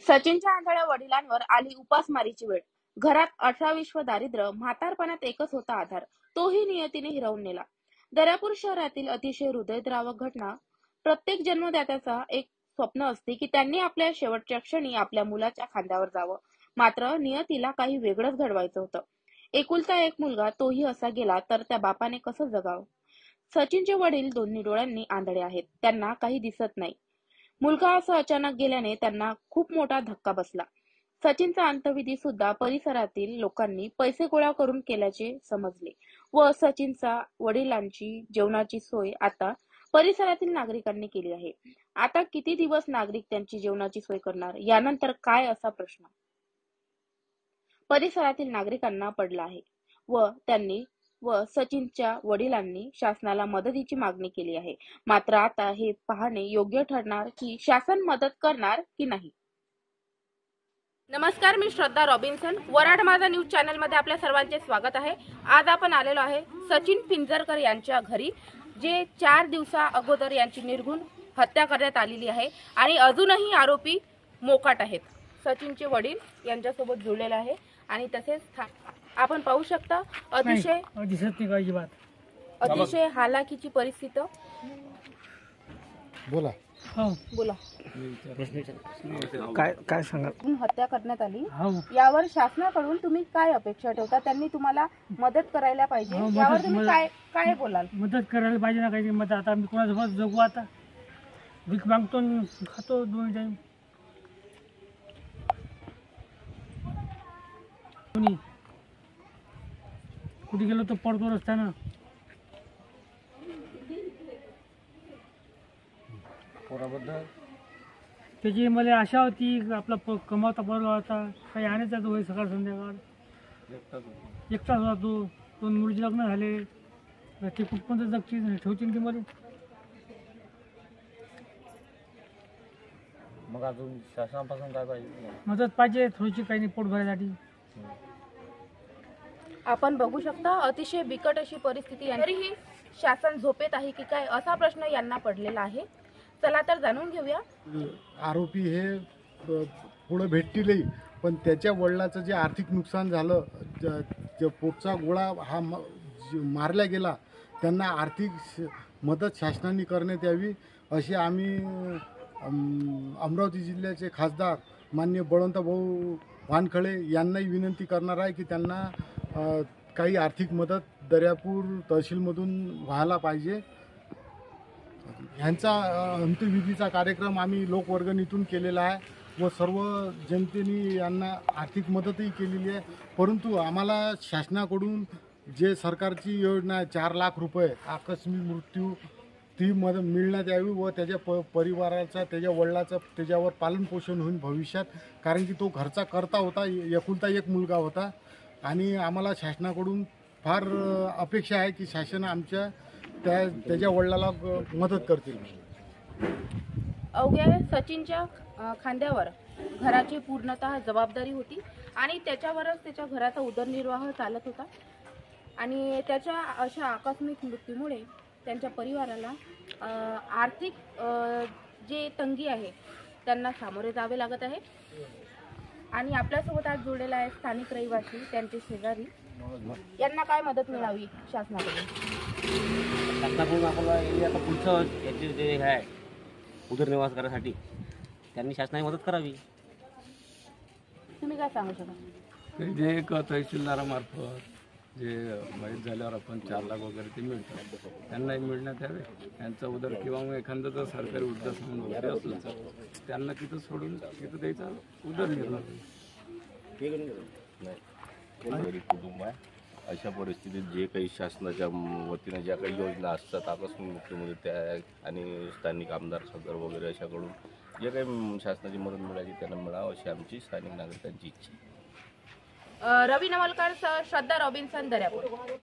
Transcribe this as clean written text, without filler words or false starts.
सचिनच्या आंधळ्या वडिलांवर आली उपासमारीची वेळ. घरात 18-20 व दारिद्र्य, म्हातारपणात एकच होता आधार, तोही नियतीने हिरावून नेला. दर्यापूर शहरातील अतिशय हृदयद्रावक घटना. प्रत्येक जन्मदात्याचा एक स्वप्न असते की त्यांनी आपल्या शेवटच्या क्षणी आपल्या मुलाच्या खांद्यावर जावं. मात्र नियतीला काही वेगळंच घडवायचं होतं. एकुलता एक मुलगा, तोही असा गेला तर त्या बापाने कसं जगावं? सचिनचे वडील दोन्ही डोळ्यांनी आंधळे आहेत, त्यांना काही दिसत नाही. मुलगा असं अचानक गेल्याने त्यांना खूप मोठा धक्का बसला. सचिनचा अंत्यविधी सुद्धा परिसरातील लोकांनी पैसे गोळा करून केल्याचे समजले व सचिनचा वडिलांची जेवणाची सोय आता परिसरातील नागरिकांनी केली आहे. आता किती दिवस नागरिक त्यांची जेवणाची सोय करणार, यानंतर काय, असा प्रश्न परिसरातील नागरिकांना पडला आहे व सचिनच्या वडिलांनी शासनाला मदतीची मागणी केली आहे. मात्र आता हे पाहणे योग्य ठरणार की शासन मदत करणार की नाही. नमस्कार, मी श्रद्धा रॉबिन्सन. वराड माझा न्यूज चॅनल मध्ये आपल्या सर्वांचे स्वागत आहे. आज आपण आलेलो आहे सचिन पिंजरकर यांच्या घरी, जे 4 दिवसा अगोदर यांची निर्घृण हत्या करण्यात आलेली आहे आणि अजूनही आरोपी मोकाट आहेत. सचिनचे वडील यांच्यासोबत जुळलेले आहे आणि तसेच आपण पाहू शकता अतिशय हालाकीची परिस्थिती. बोला बोला, काय सांगा. हत्या करण्यात आली, यावर शासनाकडून तुम्ही काय अपेक्षा ठेवता? त्यांनी तुम्हाला मदत करायला पाहिजे, यावर तुम्ही काय बोलाल? मदत करायला पाहिजे ना, काही मदत. आता मी कोणासोबत जगू? आता भीक मागतो, खातो 2 टाइम. कुठे गेलो तर पडतो रस्त्यानं. त्याची मला आशा होती आपला कमावता पडला होता, काही आणायचा तो सकाळ संध्याकाळ. एकटाच होतो, 2 मुलीचे लग्न झाले. ते कुठपर्यंत जगतील, ठेवतील की मला? मग अजून शासनापासून काय पाहिजे? मदत पाहिजे थोडीशी, काही नाही, पोट भरायसाठी. आपण बघू शकता अतिशय बिकट अशी परिस्थिती. तरीही शासन झोपेत आहे की काय, असा प्रश्न यांना पडलेला आहे. चला तर जाणून घेऊया. आरोपी हे पुढे भेटतीलही, पण त्याच्या वडिलाचं जे आर्थिक नुकसान झालं, पोटचा गोळा हा मारला गेला, त्यांना आर्थिक मदत शासनाने करण्यात यावी अशी आम्ही अमरावती जिल्ह्याचे खासदार माननीय बळवंतभाऊ वानखळे यांनाही विनंती करणार आहे की त्यांना काही आर्थिक मदत दर्यापूर तहसीलमधून व्हायला पाहिजे. ह्यांचा अंत्यविधीचा कार्यक्रम आम्ही लोकवर्गणीतून केलेला आहे व सर्व जनतेने यांना आर्थिक मदतही केलेली आहे. परंतु आम्हाला शासनाकडून जे सरकारची योजना आहे 4 लाख रुपये आकस्मिक मृत्यू, ती मदत मिळण्यात यावी व त्याच्या परिवाराचा, त्याच्या वडिलाचं त्याच्यावर पालनपोषण होईल भविष्यात. कारण की तो घरचा करता होता, एकुलता एक मुलगा होता आणि आम्हाला शासनाकडून फार अपेक्षा आहे की शासन आमच्या त्याच्या वडिलाला मदत करतील. अवघ्या सचिनच्या खांद्यावर घराची पूर्णतः जबाबदारी होती आणि त्याच्यावरच त्याच्या घराचा उदरनिर्वाह चालत होता आणि त्याच्या अशा आकस्मिक मृत्यूमुळे त्यांच्या परिवाराला आर्थिक जे तंगी आहे त्यांना सामोरे जावे लागत आहे. आणि आपल्यासोबत आज जोडलेला आहे स्थानिक रहिवासी, त्यांचे शेजारी. यांना काय मदत मिळावी शासनाकडून? शासनाकडून आपल्याला आता पुढचं याचे जे हे आहे उदरनिर्वाह करण्यासाठी त्यांनी शासनाने मदत करावी. तुम्ही काय सांगू शकाल? जे एक तहसीलदारामार्फत जे माहीत झाल्यावर आपण 4 लाख वगैरे ते मिळतात, त्यांनाही मिळण्यात यावे. यांचा उदर किंवा मग एखादं जर सरकारी वृद्धाश्रम वगैरे असलं तर त्यांना तिथं सोडून तिथं द्यायचा उदरनिर्वाह. गरीब कुटुंब आहे, अशा परिस्थितीत जे काही शासनाच्या वतीने ज्या काही योजना असतात आकस्मिक मृत्यूमध्ये त्या आणि स्थानिक आमदार खासदार वगैरे अशाकडून जे काही शासनाची मदत मिळाली त्यांना मिळावं अशी आमची स्थानिक नागरिकांची इच्छा. रवी नवलकर, श्रद्धा रॉबिन्सन, दर्यापूर.